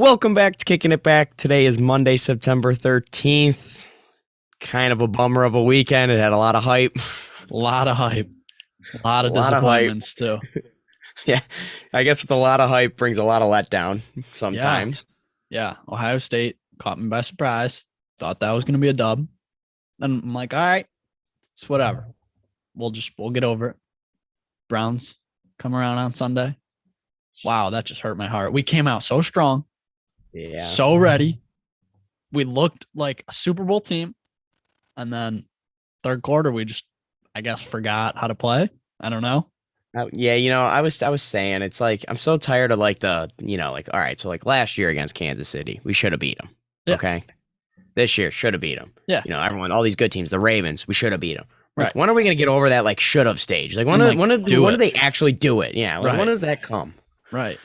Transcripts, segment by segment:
Welcome back to Kicking It Back. Today is Monday, September 13th. Kind of a bummer of a weekend. It had a lot of hype. A lot of hype. A lot of disappointments, too. Yeah, I guess with a lot of hype brings a lot of letdown sometimes. Yeah. Ohio State caught me by surprise. Thought that was going to be a dub. And I'm like, all right, it's whatever. We'll get over it. Browns come around on Sunday. Wow, that just hurt my heart. We came out so strong. Yeah. So ready. We looked like a Super Bowl team. And then third quarter, we just, I guess, forgot how to play. I don't know. Yeah, I was saying, it's like, I'm so tired of all right, so like last year against Kansas City, we should have beat them. Yeah. Okay. This year, should have beat them. Yeah. Everyone, all these good teams, the Ravens, we should have beat them. Like, Right. when are we going to get over that, like, should have stage? Like, when do they actually do it? Yeah. Like, Right. When does that come? Right.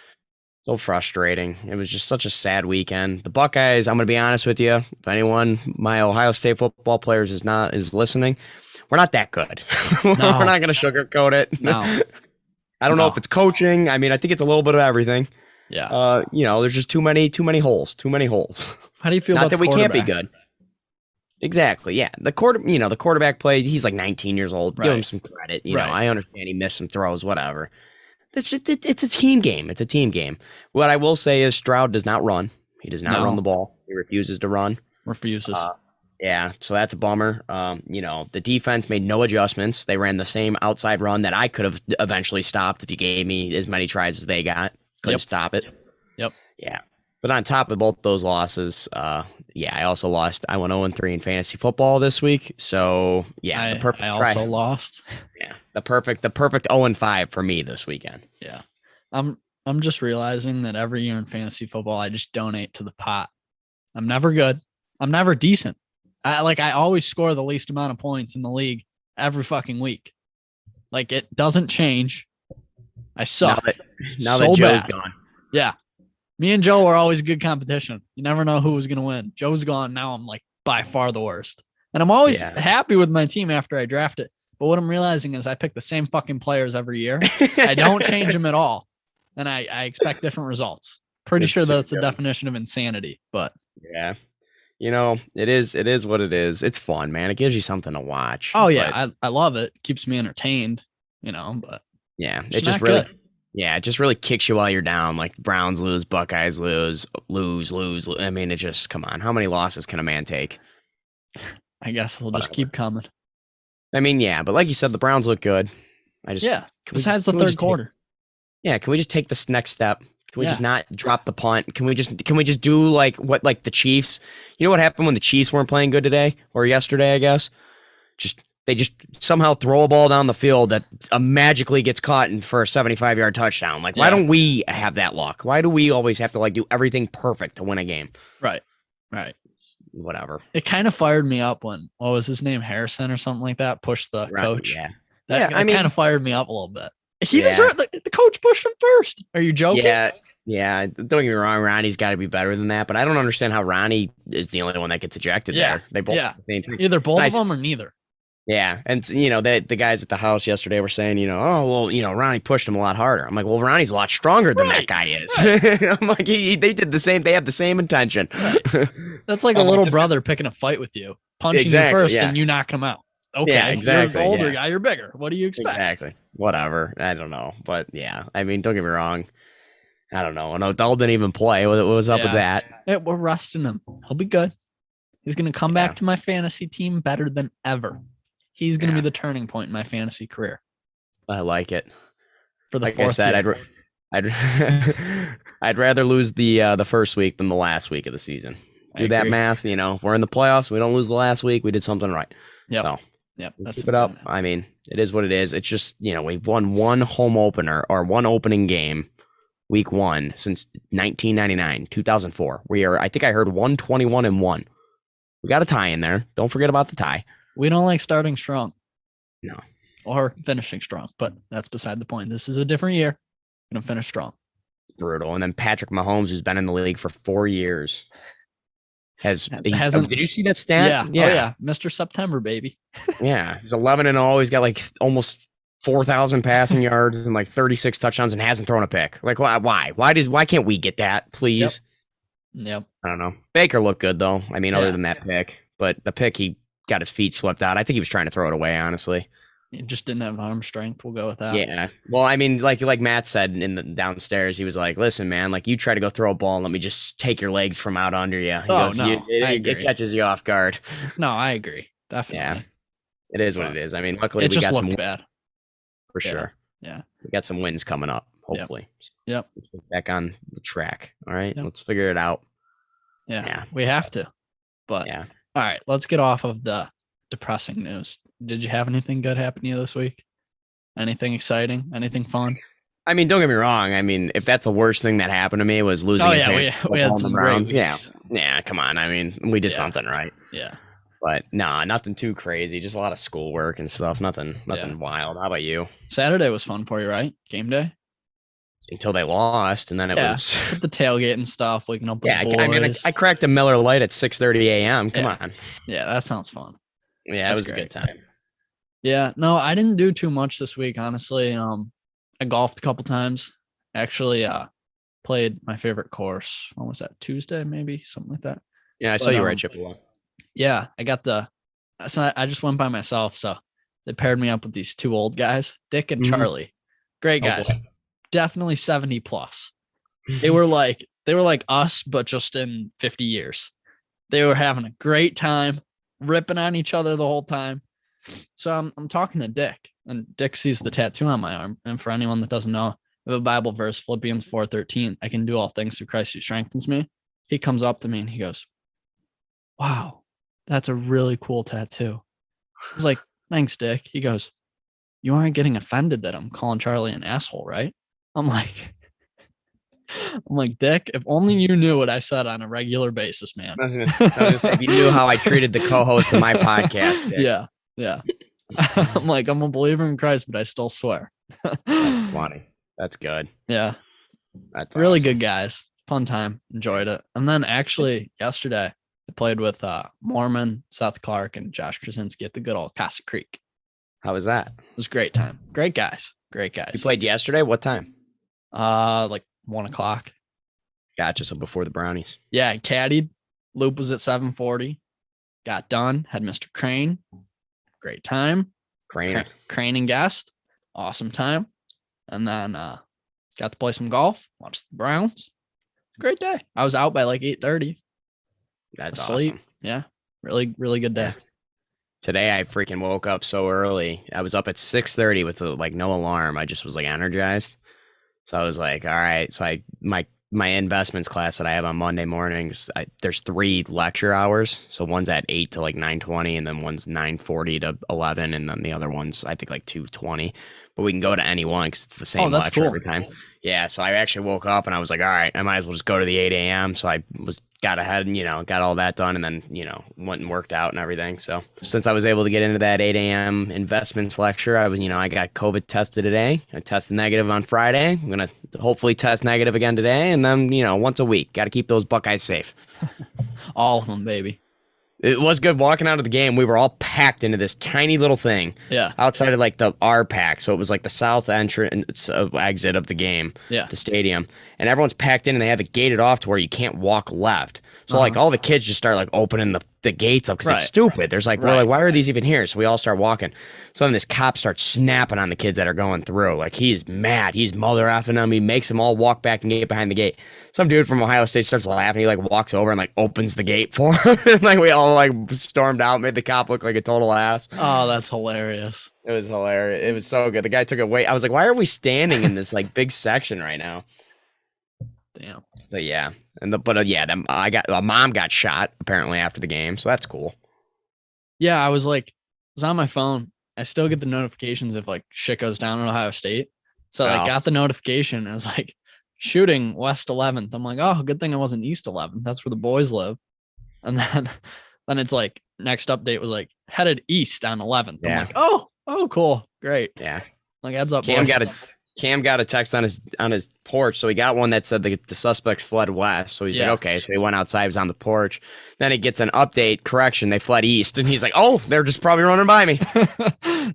So frustrating. It was just such a sad weekend. The Buckeyes, I'm going to be honest with you. If anyone, my Ohio State football players is listening, we're not that good. No. We're not going to sugarcoat it. No. I don't know if it's coaching. I mean, I think it's a little bit of everything. Yeah. There's just too many holes. How do you feel Not about that the we can't be quarterback? good. Exactly. Yeah. The quarterback play, he's like 19 years old. Give him Right. some credit. Right. I understand he missed some throws, whatever. It's a team game. It's a team game. What I will say is Stroud does not run. He does not run the ball. He refuses to run. Refuses. Yeah, so that's a bummer. The defense made no adjustments. They ran the same outside run that I could have eventually stopped if you gave me as many tries as they got. Couldn't stop it. Yep. Yeah. But on top of both those losses, I also lost. I went 0-3 in fantasy football this week. So yeah, I also lost. Yeah, the perfect 0-5 for me this weekend. Yeah. I'm just realizing that every year in fantasy football, I just donate to the pot. I'm never good. I'm never decent. I always score the least amount of points in the league every fucking week. Like, it doesn't change. I suck. Now that Joe's bad. gone. Yeah. Me and Joe are always good competition. You never know who was going to win. Joe's gone. Now I'm like by far the worst. And I'm always happy with my team after I draft it. But what I'm realizing is I pick the same fucking players every year. I don't change them at all. And I expect different results. Pretty sure that's the definition of insanity. But yeah. It is what it is. It's fun, man. It gives you something to watch. Oh, yeah. I love it. Keeps me entertained, but yeah, it just really kicks you while you're down. Like, Browns lose, Buckeyes lose. I mean, it just, come on. How many losses can a man take? I guess they'll just keep coming. I mean, yeah, but like you said, the Browns look good. Besides the third quarter. Can we just take this next step? Can we just not drop the punt? Can we just do like the Chiefs? You know what happened when the Chiefs weren't playing good today or yesterday, I guess? They just somehow throw a ball down the field that magically gets caught for a 75-yard touchdown. Like, why don't we have that luck? Why do we always have to do everything perfect to win a game? Right. Whatever. It kind of fired me up when, what was his name? Harrison or something like that, pushed the coach. Yeah. That kind of fired me up a little bit. He deserved the coach pushed him first. Are you joking? Yeah. Don't get me wrong. Ronnie's got to be better than that, but I don't understand how Ronnie is the only one that gets ejected there. They both do the same thing. Either both of them or neither. Yeah, and the guys at the house yesterday were saying, Ronnie pushed him a lot harder. I'm like, well, Ronnie's a lot stronger than that guy is. Right. I'm like, they did the same. They have the same intention. Right. That's like a little brother picking a fight with you, punching you first, and you knock him out. Okay, yeah, exactly. You're an older guy. You're bigger. What do you expect? Exactly. Whatever. I don't know, but yeah, I mean, don't get me wrong. I don't know. Odell didn't even play. What was up with that? We're resting him. He'll be good. He's going to come back to my fantasy team better than ever. He's going to be the turning point in my fantasy career. I like it. For the like fourth I said, year. I'd rather lose the first week than the last week of the season. Do that math. If we're in the playoffs, we don't lose the last week. We did something right. Yep. So that's keep it up. I mean, it is what it is. It's just we've won one home opener or one opening game, week 1 since 1999, 2004. I think I heard 121-1. We got a tie in there. Don't forget about the tie. We don't like starting strong. No. Or finishing strong, but that's beside the point. This is a different year. We're going to finish strong. Brutal. And then Patrick Mahomes, who's been in the league for 4 years, hasn't. Did you see that stat? Yeah. Oh, yeah. Mr. September, baby. Yeah. He's 11-0. He's got like almost 4,000 passing yards and like 36 touchdowns and hasn't thrown a pick. Like, why? Why can't we get that, please? Yep. I don't know. Baker looked good though. I mean, other Yeah. than that pick, but the pick he got his feet swept out. I think he was trying to throw it away, honestly. He just didn't have arm strength. We'll go with that. Yeah. Well, I mean, like Matt said in the downstairs, he was like, "Listen, man, like you try to go throw a ball and let me just take your legs from out under you." He Oh, goes, no, I it agree. catches you off guard." No, I agree. Definitely. Yeah. It is what it is. I mean, luckily It we just got looked some bad. for Yeah. sure. Yeah. We got some wins coming up, hopefully. Yep. Let's get back on the track. All right. Yep. Let's figure it out. Yeah. We have to. But yeah. All right, let's get off of the depressing news. Did you have anything good happen to you this week? Anything exciting? Anything fun? I mean, don't get me wrong. I mean, if that's the worst thing that happened to me was losing. Oh yeah, we had some great weeks. Yeah. Come on. I mean, we did something right. Yeah. But nah, nothing too crazy. Just a lot of schoolwork and stuff. Nothing wild. How about you? Saturday was fun for you, right? Game day. Until they lost, and then it was the tailgate and stuff. Waking up. Yeah, I mean, I cracked a Miller Lite at 6:30 a.m. Come on. Yeah, that sounds fun. Yeah, it was a good time. Yeah, no, I didn't do too much this week, honestly. I golfed a couple times. Actually, played my favorite course. When was that? Tuesday, maybe something like that. Yeah, I saw you were at Chippewa. Yeah, I got so I just went by myself. So they paired me up with these two old guys, Dick and Charlie. Great guys. Definitely 70 plus. They were like us, but just in 50 years. They were having a great time, ripping on each other the whole time. So I'm talking to Dick, and Dick sees the tattoo on my arm. And for anyone that doesn't know, I have a Bible verse, Philippians 4:13. I can do all things through Christ who strengthens me. He comes up to me and he goes, "Wow, that's a really cool tattoo." I was like, "Thanks, Dick." He goes, "You aren't getting offended that I'm calling Charlie an asshole, right?" I'm like, Dick, if only you knew what I said on a regular basis, man. If you knew how I treated the co-host of my podcast. Dick. Yeah. I'm like, I'm a believer in Christ, but I still swear. That's funny. That's good. Yeah. That's really awesome. Good guys. Fun time. Enjoyed it. And then actually yesterday I played with Mormon, Seth Clark, and Josh Krasinski at the good old Casa Creek. How was that? It was a great time. Great guys. You played yesterday? What time? Like 1:00. Gotcha. So before the Brownies. Yeah, I caddied. Loop was at 7:40. Got done. Had Mr. Crane. Great time. Crane and guest. Awesome time. And then got to play some golf. Watched the Browns. Great day. I was out by like 8:30. That's asleep. Awesome. Yeah. Really, really good day. Yeah. Today I freaking woke up so early. I was up at 6:30 with no alarm. I just was like energized. So I was like, all right. So my investments class that I have on Monday mornings, there's 3 lecture hours. So one's at 8 to like 9:20, and then one's 9:40 to 11, and then the other one's I think like 2:20. But we can go to any one because it's the same lecture every time. Yeah, so I actually woke up and I was like, all right, I might as well just go to the 8 a.m. So I got ahead and, got all that done, and then, went and worked out and everything. So since I was able to get into that 8 a.m. investments lecture, I got COVID tested today. I tested negative on Friday. I'm going to hopefully test negative again today. And then, once a week, got to keep those Buckeyes safe. All of them, baby. It was good walking out of the game. We were all packed into this tiny little thing. Yeah. Outside of like the R pack. So it was like the south entrance exit of the game. Yeah. The stadium. And everyone's packed in and they have it gated off to where you can't walk left. So like all the kids just start like opening the gates up because it's stupid. There's like, we're like, why are these even here? So we all start walking. So then this cop starts snapping on the kids that are going through. Like he's mad. He's mother effing them. He makes them all walk back and get behind the gate. Some dude from Ohio State starts laughing. He like walks over and like opens the gate for him. And like we all like stormed out, made the cop look like a total ass. Oh, that's hilarious. It was hilarious. It was so good. The guy took it away. I was like, why are we standing in this like big section right now? Damn. But yeah. Mom got shot apparently after the game. So that's cool. Yeah. I was on my phone. I still get the notifications if like shit goes down at Ohio State. So I got the notification. I was like, shooting West 11th. I'm like, oh, good thing I wasn't East 11th. That's where the boys live. And then it's like next update was like headed east on 11th. Yeah. I'm like, oh, cool, great. Yeah. Like heads up. Cam got a text on his porch. So he got one that said the suspects fled west. So he's like, okay. So he went outside, he was on the porch. Then he gets an update, correction, they fled east. And he's like, oh, they're just probably running by me.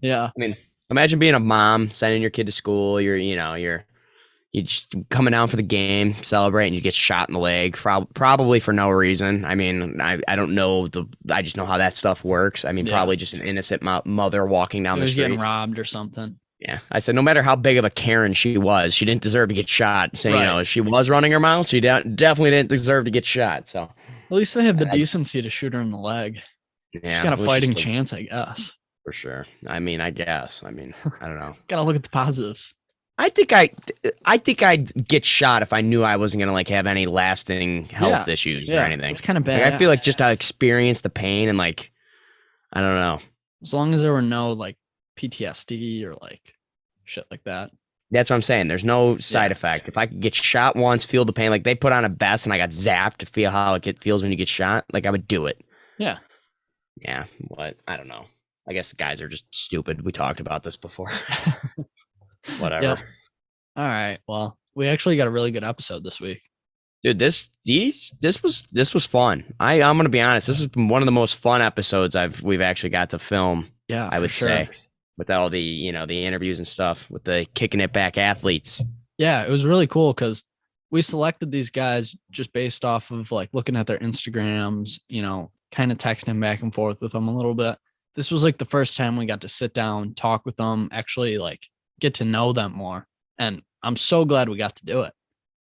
Yeah. I mean, imagine being a mom, sending your kid to school. You're You just coming down for the game, celebrate, and you get shot in the leg, probably for no reason. I mean, I don't know I just know how that stuff works. I mean, probably just an innocent mother walking down the street. Getting robbed or something. Yeah, I said no matter how big of a Karen she was, she didn't deserve to get shot. So if she was running her mouth, she definitely didn't deserve to get shot. So at least they have the decency to shoot her in the leg. Yeah, she's got a fighting chance, I guess. For sure. I mean, I guess. I mean, I don't know. Gotta look at the positives. I think I'd get shot if I knew I wasn't gonna like have any lasting health issues or anything. It's kind of bad. Like, I feel like just to experience the pain and like, I don't know. As long as there were no like PTSD or like shit like that. That's what I'm saying. There's no side effect. If I could get shot once, feel the pain, like they put on a vest and I got zapped to feel how it feels when you get shot, like I would do it. Yeah. Yeah. What? I don't know. I guess the guys are just stupid. We talked about this before. Whatever. Yep. All right. Well, we actually got a really good episode this week. Dude, this was fun. I'm gonna be honest. This has been one of the most fun episodes we've actually got to film. Yeah, I would say, with all the the interviews and stuff with the kicking it back athletes. Yeah, it was really cool because we selected these guys just based off of like looking at their Instagrams, kind of texting back and forth with them a little bit. This was like the first time we got to sit down, talk with them, actually like get to know them more. And I'm so glad we got to do it.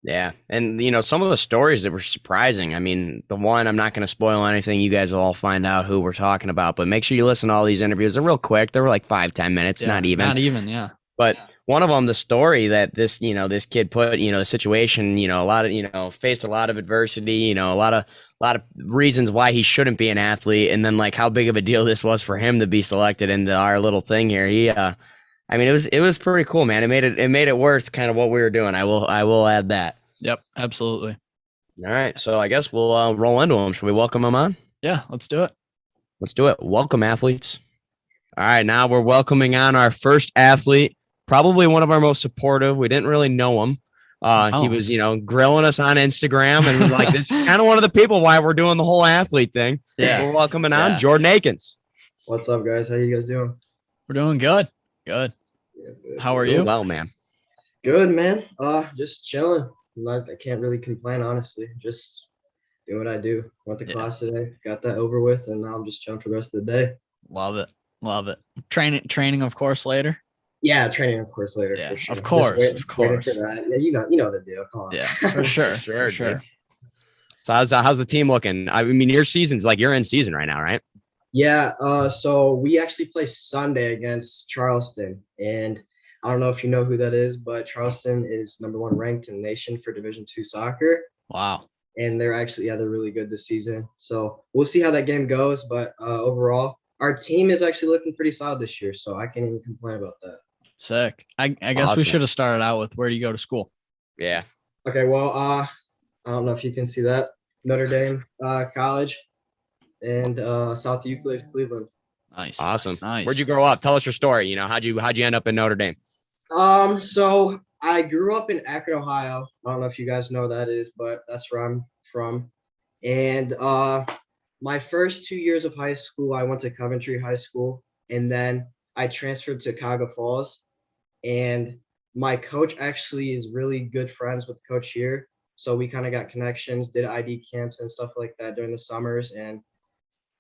Yeah. And, some of the stories that were surprising. I mean, the one, I'm not going to spoil anything. You guys will all find out who we're talking about, but make sure you listen to all these interviews. They're real quick. They were like 5-10 minutes, not even. Not even, yeah. But one of them, the story that this kid put, the situation, a lot of, faced a lot of adversity, a lot of reasons why he shouldn't be an athlete. And then like how big of a deal this was for him to be selected into our little thing here. I mean, it was pretty cool, man. It made it worth kind of what we were doing. I will add that. Yep, absolutely. All right, so I guess we'll roll into them. Should we welcome them on? Yeah, let's do it. Let's do it. Welcome, athletes. All right, now we're welcoming on our first athlete, probably one of our most supportive. We didn't really know him. He was, grilling us on Instagram and was like, this is kind of one of the people why we're doing the whole athlete thing. Yeah, we're welcoming on Jordan Akins. What's up, guys? How you guys doing? We're doing good. Good. Yeah, good. How are you? Well, man. Good, man. Just chilling. I can't really complain, honestly. Just doing what I do. Went to class today, got that over with, and now I'm just chilling for the rest of the day. Love it. Training, of course, later. Yeah, training, of course, later. Yeah, for sure. of course. Waiting for that. Yeah, you know the deal. Come on. Yeah, for sure. Sure. So how's the team looking? I mean, your season's like you're in season right now, right? Yeah. So we actually play Sunday against Charleston, and I don't know if you know who that is, but Charleston is #1 ranked in the nation for Division II soccer. Wow. And they're actually, they're really good this season. So we'll see how that game goes. But overall, our team is actually looking pretty solid this year. So I can't even complain about that. Sick. I guess we should have started out with where do you go to school? Yeah. Okay. Well, I don't know if you can see that. Notre Dame College and South Euclid, Cleveland. Nice. Awesome. Nice. Where'd you grow up? Tell us your story. How'd you end up in Notre Dame? So I grew up in Akron, Ohio. I don't know if you guys know where that is, but that's where I'm from. And my first 2 years of high school, I went to Coventry High School, and then I transferred to Cuyahoga Falls. And my coach actually is really good friends with the coach here. So we kind of got connections, did ID camps and stuff like that during the summers, and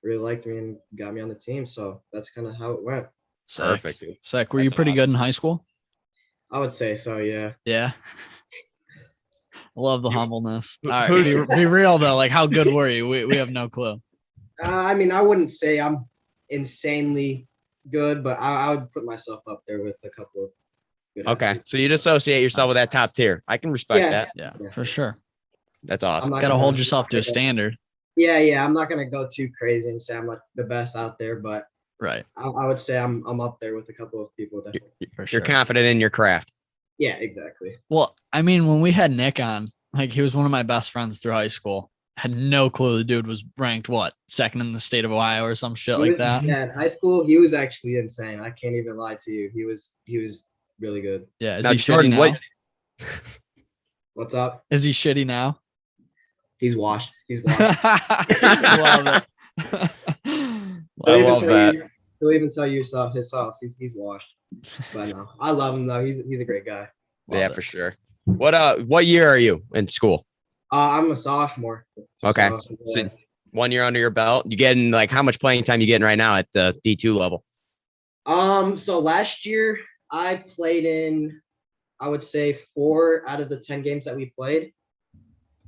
really liked me and got me on the team. So that's kind of how it went. Perfect. Sick. Were you pretty good in high school? I would say so, yeah. Yeah. I love the humbleness. All right, be real though. Like, how good were you? We have no clue. I mean, I wouldn't say I'm insanely good, but I would put myself up there with a couple of good athletes. So you'd associate yourself with that top tier. I can respect that. Yeah, for sure. That's awesome. You got to hold yourself to a standard. Yeah. I'm not gonna go too crazy and say I'm like the best out there, but right. I would say I'm up there with a couple of people that You're confident in your craft. Yeah, exactly. Well, I mean, when we had Nick on, like he was one of my best friends through high school. Had no clue the dude was ranked second in the state of Ohio or some shit like that. Yeah, in high school he was actually insane. I can't even lie to you. He was really good. Yeah. Is he Jordan, shitty now? What's up? Is he shitty now? He's washed. Love it. I love that. He'll even tell you himself. He's washed. But no, I love him though. He's a great guy. Yeah, for sure. What year are you in school? I'm a sophomore. Okay. Yeah. So 1 year under your belt. You getting like how much playing time you getting right now at the D2 level? So last year I played in, I would say 4 out of the 10 games that we played.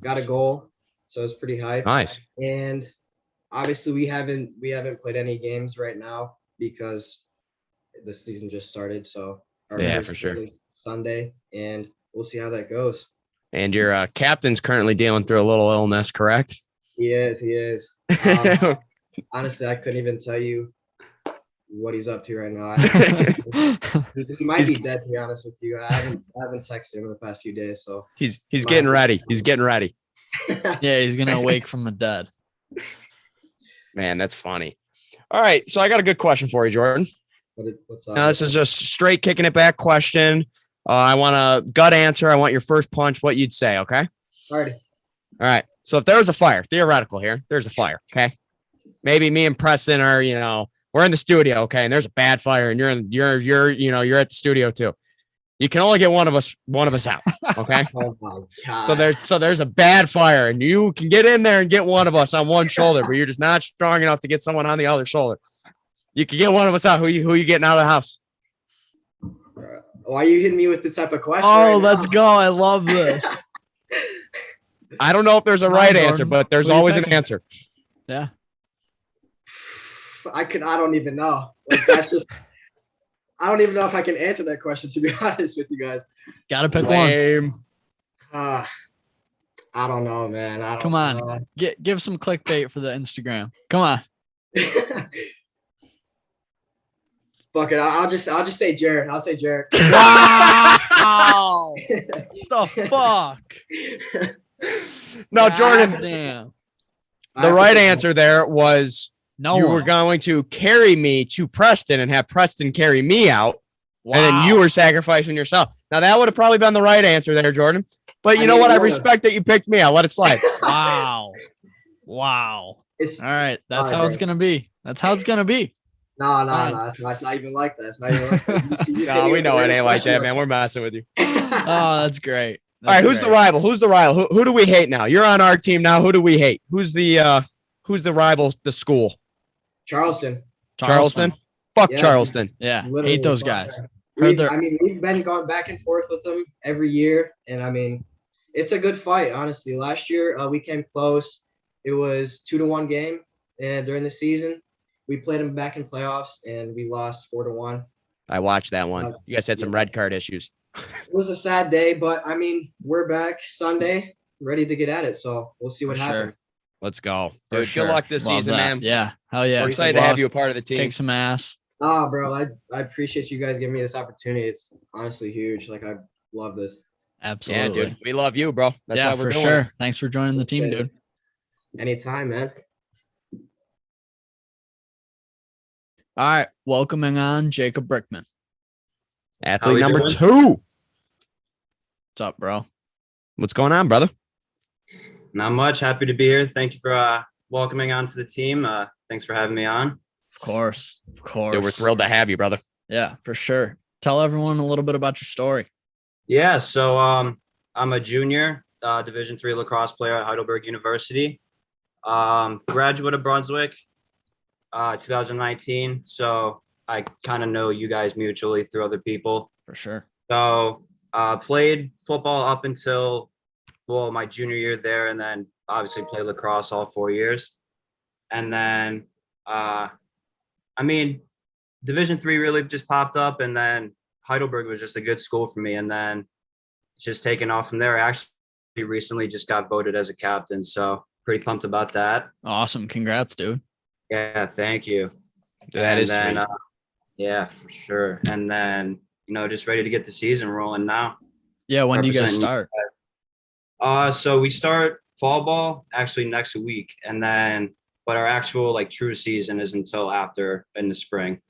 Got a goal, so it's pretty hype. Nice. And obviously we haven't played any games right now because the season just started. So our for sure. is Sunday, and we'll see how that goes. And your captain's currently dealing through a little illness, correct? He is. Honestly, I couldn't even tell you what he's up to right now. He might be dead, to be honest with you. I haven't texted him in the past few days, so he's getting ready. He's getting ready. Yeah, he's gonna awake from the dead. Man, that's funny. All right, so I got a good question for you, Jordan. What's up? Now, this is just straight kicking it back question. I want a gut answer. I want your first punch. What you'd say, okay? Alrighty. All right. So if there was a fire, theoretical here, there's a fire, okay? Maybe me and Preston are, we're in the studio, okay, and there's a bad fire, and you're at the studio too. You can only get one of us out, okay? Oh my God. So there's a bad fire, and you can get in there and get one of us on one shoulder, but you're just not strong enough to get someone on the other shoulder. You can get one of us out. Who you getting out of the house? Why are you hitting me with this type of question? Oh, let's go. I love this. I don't know if there's a right answer, but there's always an answer. Yeah. I don't even know. Like, that's just I don't even know if I can answer that question, to be honest with you guys. Gotta pick one. I don't know, man. Come on. Give some clickbait for the Instagram. Come on. Fuck it. I'll just say Jaret. I'll say Jaret. Wow. What the fuck? No, Jordan. Damn. The right answer there was you were going to carry me to Preston and have Preston carry me out. Wow. And then you were sacrificing yourself. Now, that would have probably been the right answer there, Jordan. But you know what? I respect that you picked me. I'll let it slide. Wow. All right. That's how it's going to be. No. It's not even like that. It's not even like that. No, we know it ain't like that, man. We're messing with you. Oh, that's great. All right, who's the rival? Who do we hate now? You're on our team now. Who do we hate? Who's the rival? The school? Charleston. Fuck yeah. Charleston. Yeah, hate those guys. We've been going back and forth with them every year, and it's a good fight, honestly. Last year we came close. It was 2-1 game, and during the season we played them back in playoffs, and we lost 4-1. I watched that one. You guys had some red card issues. It was a sad day, but we're back Sunday, ready to get at it. So we'll see what happens. Let's go. Dude, good luck this season, man. Yeah. Hell yeah. We're excited to have you a part of the team. Kick some ass. Oh, bro. I appreciate you guys giving me this opportunity. It's honestly huge. Like, I love this. Absolutely. Yeah, dude. We love you, bro. That's why we're doing sure. it. Thanks for joining the team, dude. Anytime, man. All right. Welcoming on Jacob Brickman. Athlete number 2. What's up, bro? What's going on, brother? Not much. Happy to be here. Thank you for welcoming on to the team. Thanks for having me on. Of course. Dude, we're thrilled to have you, brother. Yeah, for sure. Tell everyone a little bit about your story. Yeah, so I'm a junior, Division III lacrosse player at Heidelberg University. Graduate of Brunswick, 2019. So I kind of know you guys mutually through other people. For sure. So played football up until my junior year there, and then obviously played lacrosse all 4 years. And then Division III really just popped up, and then Heidelberg was just a good school for me, and then it's just taken off from there. I actually recently just got voted as a captain, so pretty pumped about that. Awesome. Congrats, dude. Yeah, thank you. That is sweet. Yeah, for sure. And then, just ready to get the season rolling now. Yeah, when do you guys start? So we start fall ball actually next week, and then but our actual true season is until after in the spring.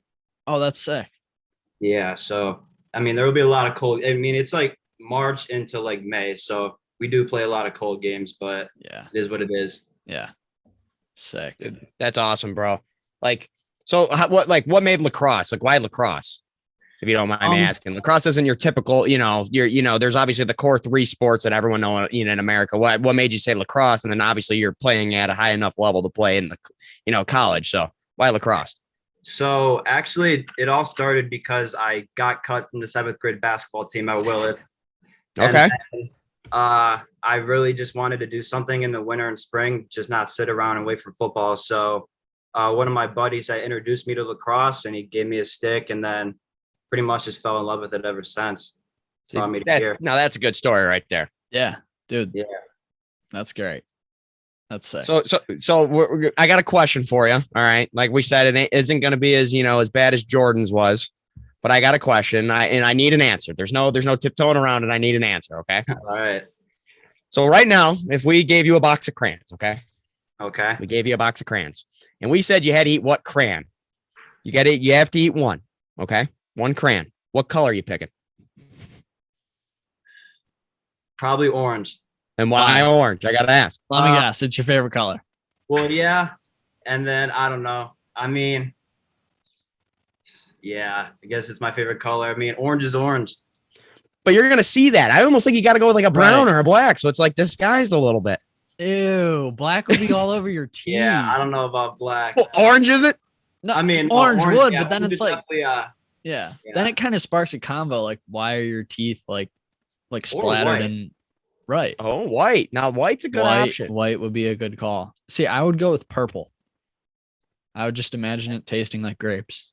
Oh, that's sick. Yeah, so there will be a lot of cold. It's March into May, so we do play a lot of cold games, but yeah, it is what it is. Yeah, sick. Dude, that's awesome, bro. So what made lacrosse? Why lacrosse? if you don't mind me asking. Lacrosse isn't your typical, there's obviously the core 3 sports that everyone knows in America. What made you say lacrosse? And then obviously you're playing at a high enough level to play in the, college. So why lacrosse? So actually, it all started because I got cut from the 7th grade basketball team at Willith. Okay. Then, I really just wanted to do something in the winter and spring, just not sit around and wait for football. So one of my buddies that introduced me to lacrosse, and he gave me a stick, and then pretty much just fell in love with it ever since. Now that's a good story right there. Yeah, dude. Yeah, that's great. That's sick. So I got a question for you. All right, like we said, it isn't going to be as bad as Jordan's was, but I got a question. I need an answer. There's no tiptoeing around it. I need an answer. Okay. All right. So right now, if we gave you a box of crayons, okay, we gave you a box of crayons, and we said you had to eat what crayon? You have to eat one. Okay. One crayon. What color are you picking? Probably orange. And why orange? I got to ask. Let me guess. It's your favorite color. Well, yeah. And then I don't know. I mean, yeah, I guess it's my favorite color. I mean, orange is orange. But you're going to see that. I almost think you got to go with like a brown or a black. So it's like disguised a little bit. Ew. Black would be all over your teeth. Yeah. I don't know about black. Well, orange is it? No, I mean, orange would, yeah, but then it's like, yeah. Then it kind of sparks a combo. Like, why are your teeth like splattered and right? Oh, white. Now, white's a good option. White would be a good call. See, I would go with purple. I would just imagine it tasting like grapes.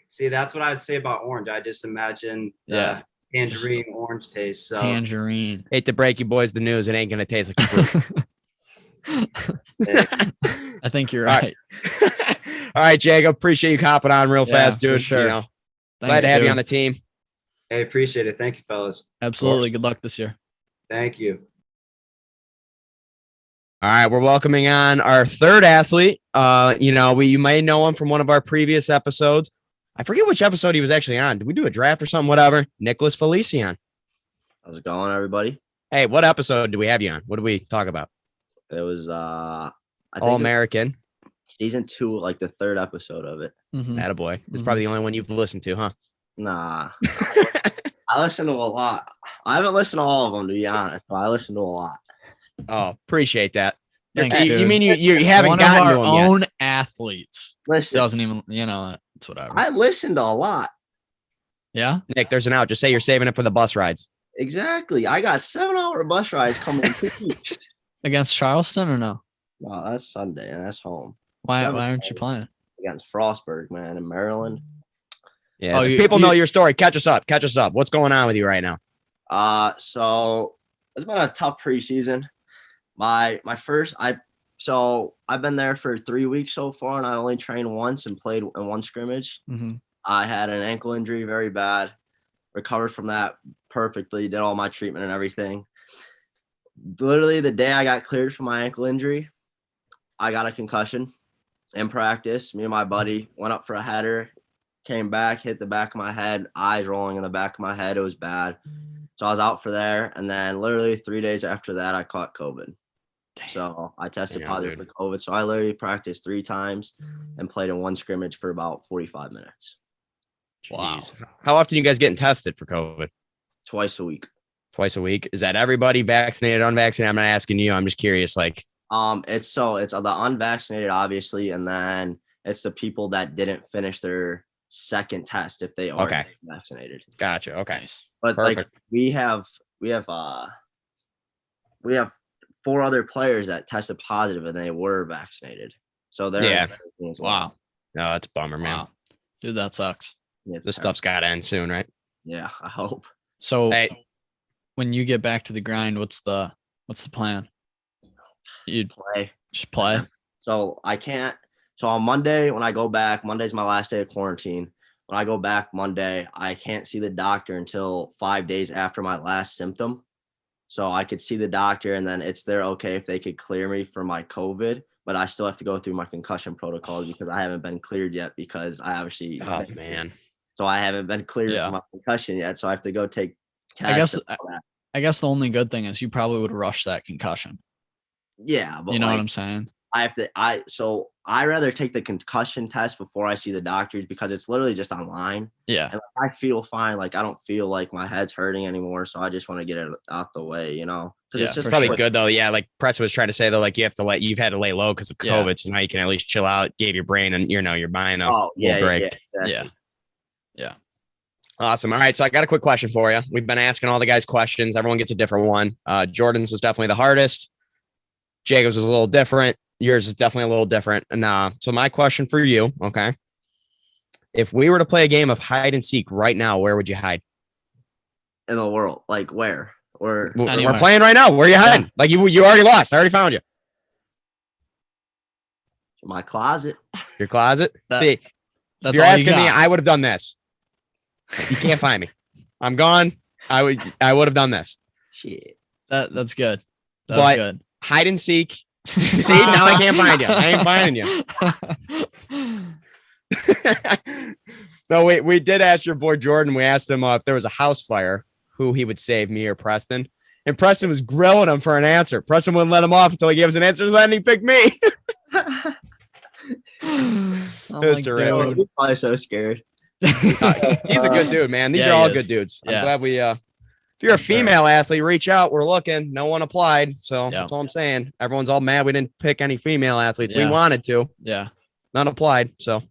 See, that's what I would say about orange. I just imagine the tangerine orange taste. So tangerine. Hate to break you boys the news. It ain't going to taste like fruit. I think you're right. All right, Jacob. Appreciate you hopping on real fast, dude. Sure. Glad to have you on the team. Hey, appreciate it. Thank you, fellas. Absolutely. Good luck this year. Thank you. All right, we're welcoming on our third athlete. You may know him from one of our previous episodes. I forget which episode he was actually on. Did we do a draft or something? Whatever. Nicholas Felician. How's it going, everybody? Hey, what episode did we have you on? What did we talk about? It was All-American. Season 2, like the 3rd episode of it. Mm-hmm. Attaboy. It's probably the only one you've listened to, huh? Nah. I listen to a lot. I haven't listened to all of them, to be honest, but I listen to a lot. Oh, appreciate that. Thanks, you dude. mean you haven't one gotten of our to them own yet? athletes. Listen, Doesn't even, it's whatever. I listen to a lot. Yeah? Nick, there's an out. Just say you're saving it for the bus rides. Exactly. I got 7-hour bus rides coming in 2 weeks. Against Charleston or no? Well, that's Sunday, and that's home. Why aren't you playing? Against Frostburg, man, in Maryland. Yeah, so people know your story. Catch us up. What's going on with you right now? So it's been a tough preseason. I've been there for 3 weeks so far, and I only trained once and played in one scrimmage. Mm-hmm. I had an ankle injury, very bad. Recovered from that perfectly. Did all my treatment and everything. Literally the day I got cleared from my ankle injury, I got a concussion in practice. Me and my buddy went up for a header, came back, hit the back of my head, eyes rolling in the back of my head. It was bad. So I was out for there. And then literally 3 days after that, I caught COVID. Damn. So I tested positive for COVID. So I literally practiced 3 times and played in one scrimmage for about 45 minutes. Wow. Jeez. How often are you guys getting tested for COVID? Twice a week. Twice a week? Is that everybody vaccinated, unvaccinated? I'm not asking you. I'm just curious. Like, it's the unvaccinated, obviously, and then it's the people that didn't finish their second test if they are vaccinated. Gotcha. Okay. But perfect. like we have 4 other players that tested positive and they were vaccinated. So they're wow. No, that's a bummer, man. Wow. Dude, that sucks. Yeah, this stuff's got to end soon, right? Yeah, I hope. So when you get back to the grind, what's the plan? You'd play. Just play. So I can't. So on Monday, when I go back, Monday's my last day of quarantine. When I go back Monday, I can't see the doctor until 5 days after my last symptom. So I could see the doctor, and then it's okay if they could clear me for my COVID, but I still have to go through my concussion protocols because I haven't been cleared yet because I obviously. Oh man. So I haven't been cleared for my concussion yet. So I have to go take tests. I guess the only good thing is you probably would rush that concussion. Yeah, but you know what I'm saying? I rather take the concussion test before I see the doctors because it's literally just online. Yeah. And I feel fine. Like I don't feel like my head's hurting anymore. So I just want to get it out the way, Because it's just probably good though. Yeah, like Preston was trying to say though, like you've had to lay low because of COVID. So now you can at least chill out, gave your brain and your mind a break. Exactly. Yeah. Awesome. All right. So I got a quick question for you. We've been asking all the guys questions. Everyone gets a different one. Jordan's was definitely the hardest. Jacob's was a little different. Yours is definitely a little different. And so my question for you, okay. If we were to play a game of hide and seek right now, where would you hide? In the world. Like where? Or we're playing right now. Where are you hiding? Yeah. Like you already lost. I already found you. My closet. Your closet? See, that's if you're asking me, I would have done this. You can't find me. I'm gone. I would have done this. Shit. That's good. That's good. Hide and seek. See, now I can't find you. I ain't finding you. No, we did ask your boy Jordan. We asked him if there was a house fire, who he would save, me or Preston. And Preston was grilling him for an answer. Preston wouldn't let him off until he gave us an answer, and then he picked me. He's probably so scared. He's a good dude, man. These are all good dudes. I'm glad we if you're a female athlete, reach out. We're looking. No one applied. So that's all I'm saying. Everyone's all mad we didn't pick any female athletes. We wanted to. Yeah. None applied. So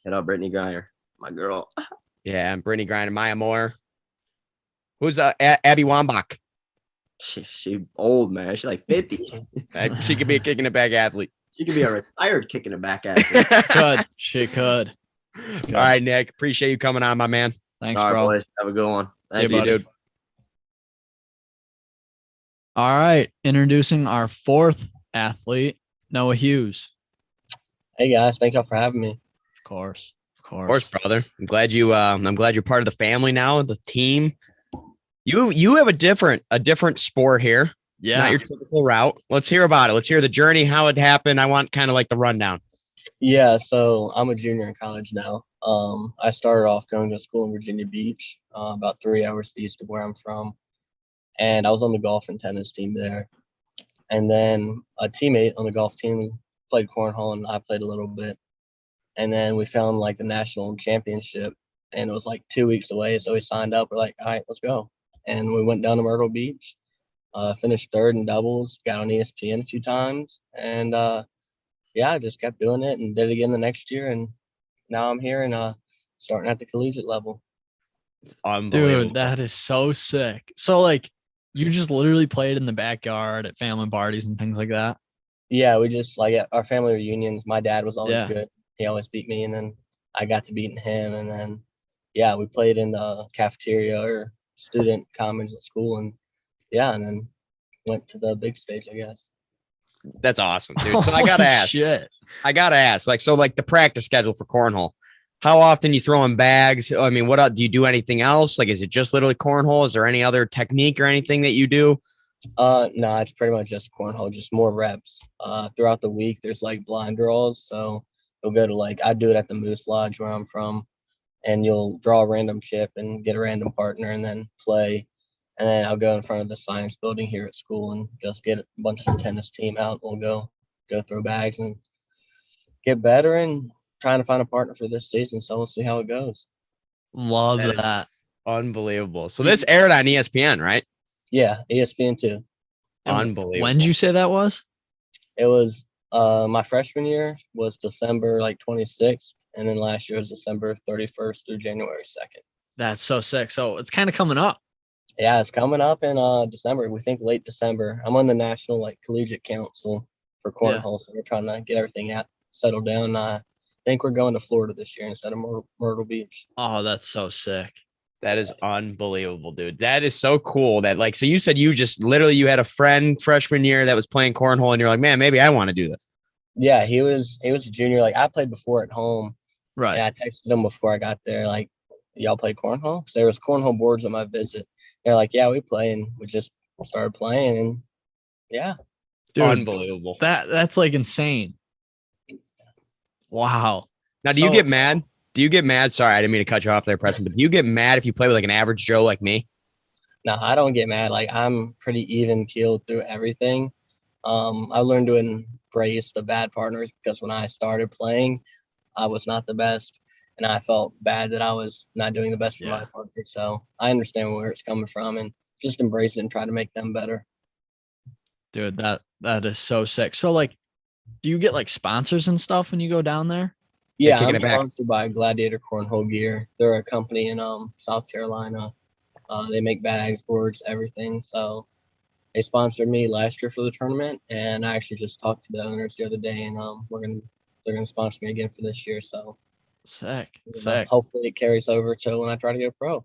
hit up Brittany Griner, my girl. Yeah, and Brittany Griner, Maya Moore. Who's Abby Wambach? She old, man. She's like 50. She could be a kicking it back athlete. She could be a retired kicking it back athlete. She could. All right, Nick. Appreciate you coming on, my man. Thanks, bro. Boys. Have a good one. Thanks, dude. All right. Introducing our fourth athlete, Noah Hughes. Hey guys, thank y'all for having me. Of course, brother. I'm glad you're part of the family now, the team. You have a different sport here. Yeah. Not your typical route. Let's hear about it. Let's hear the journey, how it happened. I want kind of like the rundown. Yeah, so I'm a junior in college now. I started off going to school in Virginia Beach, about 3 hours east of where I'm from. And I was on the golf and tennis team there. And then a teammate on the golf team played cornhole, and I played a little bit. And then we found like the national championship, and it was like 2 weeks away. So we signed up. We're like, all right, let's go. And we went down to Myrtle Beach, finished third in doubles, got on ESPN a few times. And I just kept doing it and did it again the next year. And now I'm here and starting at the collegiate level. It's unbelievable. Dude, that is so sick. So like, you just literally played in the backyard at family parties and things like that? Yeah, we just like at our family reunions. My dad was always good. He always beat me, and then I got to beating him. And then, we played in the cafeteria or student commons at school, and then went to the big stage, I guess. That's awesome, dude. So I gotta ask. Like the practice schedule for cornhole. How often you throwing bags? I mean, what do you do anything else? Like, is it just literally cornhole? Is there any other technique or anything that you do? No, it's pretty much just cornhole, just more reps. Throughout the week, there's like blind draws. So you'll go to I do it at the Moose Lodge where I'm from, and you'll draw a random chip and get a random partner and then play. And then I'll go in front of the science building here at school and just get a bunch of the tennis team out. We'll go throw bags and get better and trying to find a partner for this season. So we'll see how it goes. Love that. Unbelievable. So this aired on ESPN, right? Yeah, ESPN2. Unbelievable. When did you say that was? It was my freshman year was December 26th, and then last year was December 31st through January 2nd. That's so sick. So it's kind of coming up. Yeah, it's coming up in December. We think late December. I'm on the National Collegiate Council for cornhole, so we're trying to get everything settled down. I think we're going to Florida this year instead of Myrtle Beach. Oh, that's so sick. That is unbelievable, dude. That is so cool. That so you said you just literally you had a friend freshman year that was playing cornhole, and you're like, man, maybe I want to do this. Yeah, he was a junior. I played before at home. Right. And I texted him before I got there, y'all play cornhole? Because there was cornhole boards at my visit. They're like, yeah, we play, and we just started playing, and yeah. Dude, unbelievable. That's insane. Wow. Now, do you get mad? Do you get mad? Sorry, I didn't mean to cut you off there, Preston, but do you get mad if you play with an average Joe like me? No, I don't get mad. I'm pretty even keeled through everything. I learned to embrace the bad partners because when I started playing, I was not the best, and I felt bad that I was not doing the best for my partner. So I understand where it's coming from, and just embrace it and try to make them better. Dude, that is so sick. So like, do you get like sponsors and stuff when you go down there? Yeah, Kicking I'm it back. sponsored by Gladiator Cornhole Gear. They're a company in South Carolina. They make bags, boards, everything. So they sponsored me last year for the tournament, and I actually just talked to the owners the other day, and they're gonna sponsor me again for this year. So Sick. hopefully it carries over to when I try to go pro.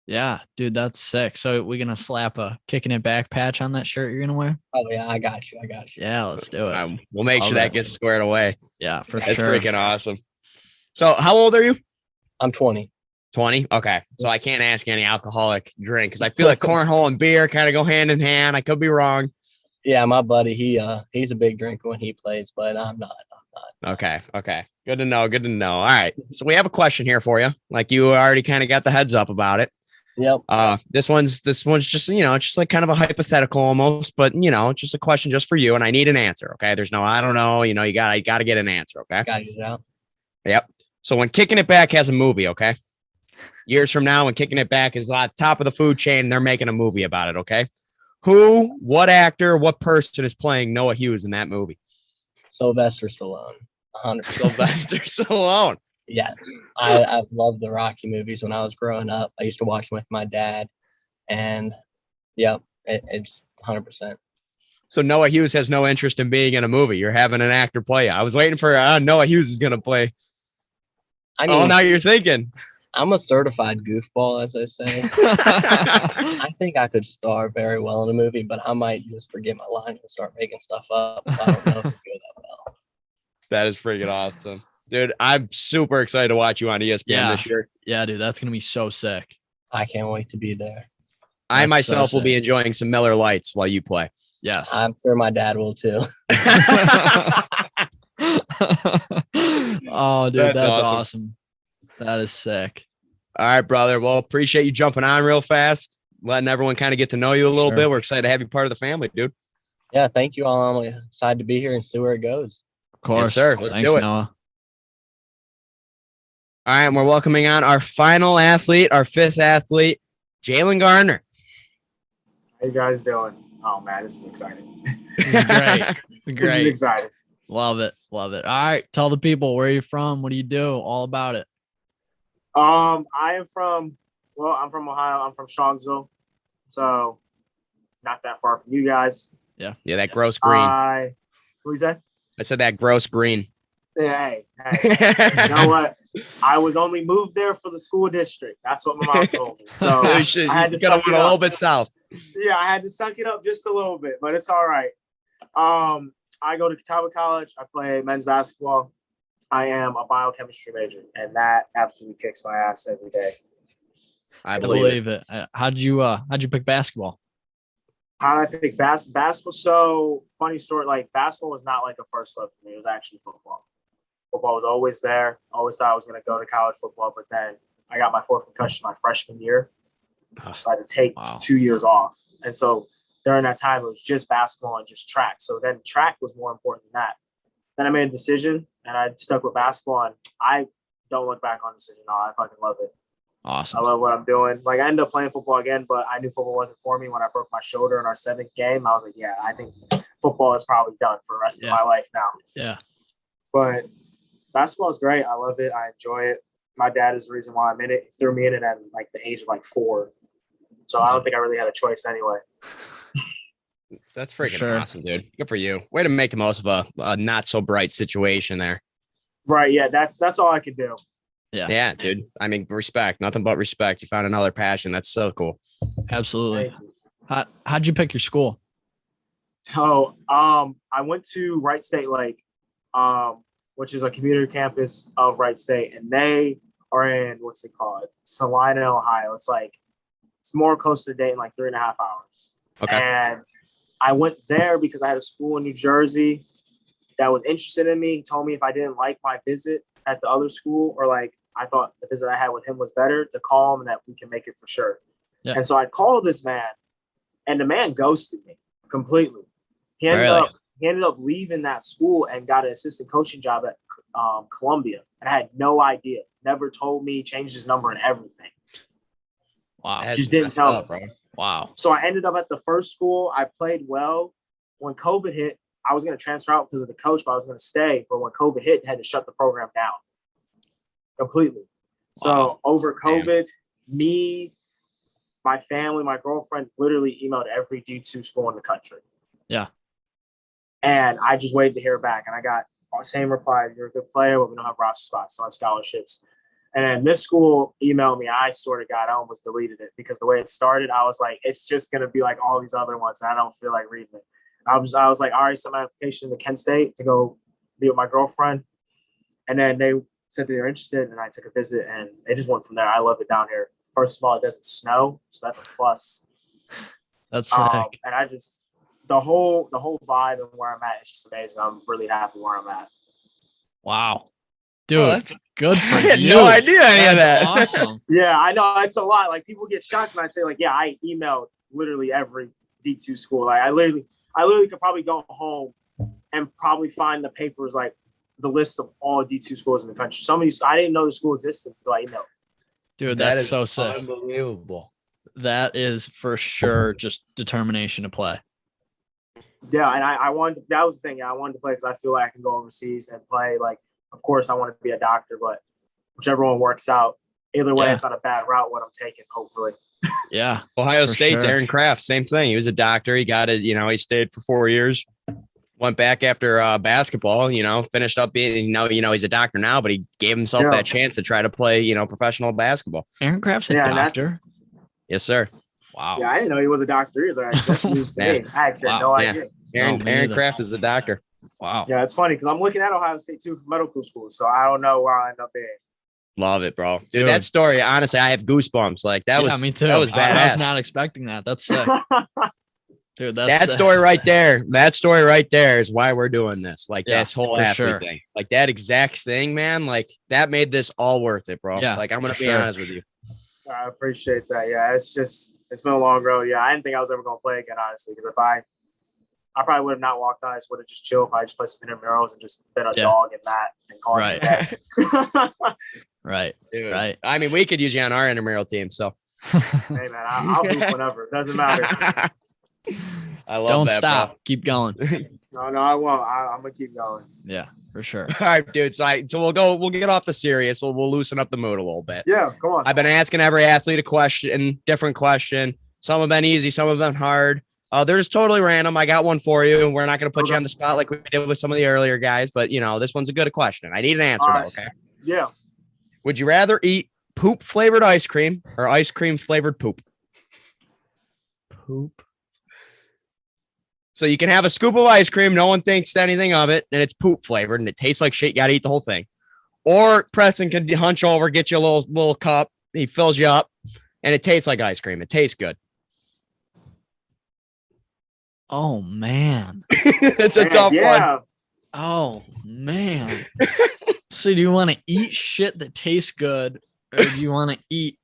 Yeah, dude, that's sick. So we're gonna slap a Kicking It Back patch on that shirt you're gonna wear? Oh yeah, I got you. Yeah, let's do it. We'll make sure that gets squared away. Yeah, for That's sure. freaking awesome. So how old are you? I'm 20. 20. Okay. So I can't ask you any alcoholic drink because I feel like cornhole and beer kind of go hand in hand. I could be wrong. Yeah, my buddy, he's a big drinker when he plays, but I'm not. Okay. Good to know. All right. So we have a question here for you. Like you already kind of got the heads up about it. Yep. This one's just, just like kind of a hypothetical almost, but it's just a question just for you. And I need an answer. Okay. There's no, I don't know. You got to get an answer. Okay. Got you out. Yep. So when Kicking It Back has a movie, okay. Years from now, when Kicking It Back is on top of the food chain, they're making a movie about it. Okay. Who, what actor, what person is playing Noah Hughes in that movie? Sylvester Stallone. 100%. Sylvester Stallone. Yes. I've loved the Rocky movies when I was growing up. I used to watch them with my dad. And, yep, it's 100%. So Noah Hughes has no interest in being in a movie. You're having an actor play. I was waiting for Noah Hughes is going to play. I mean, now you're thinking. I'm a certified goofball, as I say. I think I could star very well in a movie, but I might just forget my lines and start making stuff up. So I don't know if it go that well. That is freaking awesome. Dude, I'm super excited to watch you on ESPN this year. Yeah, dude, that's going to be so sick. I can't wait to be there. I myself will be enjoying some Miller Lights while you play. Yes. I'm sure my dad will too. Oh, dude, that's awesome. That is sick. All right, brother. Well, appreciate you jumping on real fast, letting everyone kind of get to know you a little bit. We're excited to have you part of the family, dude. Yeah, thank you all. I'm excited to be here and see where it goes. Of course. Yes, sir. Let's Thanks, do it. Noah. All right, and we're welcoming on our final athlete, our fifth athlete, Jalen Garner. How you guys doing? Oh, man, this is exciting. This is great. This is exciting. Love it. All right, tell the people where you're from. What do you do? All about it. I'm from Ohio. I'm from Strongsville, so not that far from you guys. Yeah, that gross green. Who is that? I said that gross green. Yeah, hey. You know what? I was only moved there for the school district. That's what my mom told me. So I had to suck it up. A little bit south. Yeah, I had to suck it up just a little bit, but it's all right. I go to Catawba College. I play men's basketball. I am a biochemistry major, and that absolutely kicks my ass every day. I believe it. How'd you pick basketball? How did I pick basketball? So funny story. Like basketball was not like a first love for me. It was actually football. Football was always there. Always thought I was going to go to college football, but then I got my fourth concussion my freshman year, so I had to take 2 years off. And so during that time, it was just basketball and just track. So then track was more important than that. Then I made a decision, and I stuck with basketball, and I don't look back on the decision. No, I fucking love it. Awesome. I love what I'm doing. Like, I ended up playing football again, but I knew football wasn't for me when I broke my shoulder in our 7th game. I was like, yeah, I think football is probably done for the rest of my life now. Yeah. But basketball is great. I love it. I enjoy it. My dad is the reason why I'm in it. He threw me in it at like the age of 4. So I don't think I really had a choice anyway. That's freaking awesome, dude. Good for you. Way to make the most of a not so bright situation there. Right. Yeah. That's all I could do. Yeah, dude. I mean, respect. Nothing but respect. You found another passion. That's so cool. Absolutely. How'd you pick your school? So I went to Wright State Lake, which is a community campus of Wright State, and they are in what's it called? Salina, Ohio. It's more close to Dayton, like 3.5 hours. Okay. And I went there because I had a school in New Jersey that was interested in me. He told me if I didn't like my visit at the other school, or like I thought the visit I had with him was better, to call him and that we can make it for sure. Yeah. And so I called this man, and the man ghosted me completely. He ended up leaving that school and got an assistant coaching job at Columbia. And I had no idea. Never told me, changed his number and everything. Wow. Just didn't tell me. Bro. Wow. So I ended up at the first school. I played well. When COVID hit, I was going to transfer out because of the coach, but I was going to stay. But when COVID hit, they had to shut the program down completely. So over COVID, me, my family, my girlfriend literally emailed every D2 school in the country. Yeah. And I just waited to hear back. And I got the same reply. You're a good player, but we don't have roster spots, don't have scholarships. And then this school emailed me. I sort of I almost deleted it because the way it started, I was like, it's just going to be like all these other ones. And I don't feel like reading it. I was like, all right, sent my application to Kent State to go be with my girlfriend. And then they said they were interested, and I took a visit, and it just went from there. I love it down here. First of all, it doesn't snow, so that's a plus. That's sick. And I just the whole vibe and where I'm at is just amazing. I'm really happy where I'm at. Wow. Dude, that's good for I had you. no idea any of that. Awesome. Yeah, I know it's a lot. Like people get shocked when I say, like, yeah, I emailed literally every D2 school. Like I literally could probably go home and probably find the papers, like the list of all D2 schools in the country. Some of these, I didn't know the school existed until I emailed. Dude, That that's is so sick. unbelievable. That is for sure just determination to play. Yeah, and I wanted to, that was the thing. I wanted to play because I feel like I can go overseas and play. Like, of course, I want to be a doctor, but whichever one works out, either way, it's not a bad route what I'm taking, hopefully. Yeah. Ohio for State's sure. Aaron Kraft, same thing. He was a doctor. He got his, he stayed for 4 years, went back after basketball, finished up being, he's a doctor now, but he gave himself that chance to try to play, professional basketball. Aaron Kraft's a doctor. Yes, sir. Wow. Yeah, I didn't know he was a doctor either. That's news to me. I actually had no idea. Aaron Kraft is a doctor. Wow. Yeah, it's funny because I'm looking at Ohio State too for medical school, so I don't know where I'll end up being. Love it, bro. Dude, that story, honestly, I have goosebumps. Like that was me too. That was badass. I was not expecting that. That's sick. Dude, that story right there. That story right there is why we're doing this. Like this whole athlete thing. Like that exact thing, man. Like that made this all worth it, bro. Yeah, like I'm gonna be honest with you. I appreciate that. Yeah, it's been a long road. Yeah, I didn't think I was ever gonna play again, honestly, because if I probably would have not walked on. I just would have just chilled. I just played some intramurals and just been a dog and that and called it a day. Right. Dude. Right. I mean, we could use you on our intramural team. So hey man, I'll hoop whenever. It doesn't matter. I love Don't that, stop. bro. Keep going. No, I won't. I'm gonna keep going. Yeah, for sure. All right, dude. So we'll get off the serious. We'll loosen up the mood a little bit. Yeah, come on. I've been asking every athlete a question, different question. Some have been easy, some have been hard. They're just totally random. I got one for you, and we're not going to put you on the spot like we did with some of the earlier guys, but this one's a good question. I need an answer, though, okay? Yeah. Would you rather eat poop flavored ice cream or ice cream flavored poop? Poop. So you can have a scoop of ice cream, no one thinks anything of it, and it's poop flavored, and it tastes like shit. You got to eat the whole thing. Or Preston can hunch over, get you a little cup. He fills you up, and it tastes like ice cream. It tastes good. Oh, man. It's a tough one. Oh, man. So do you want to eat shit that tastes good, or do you want to eat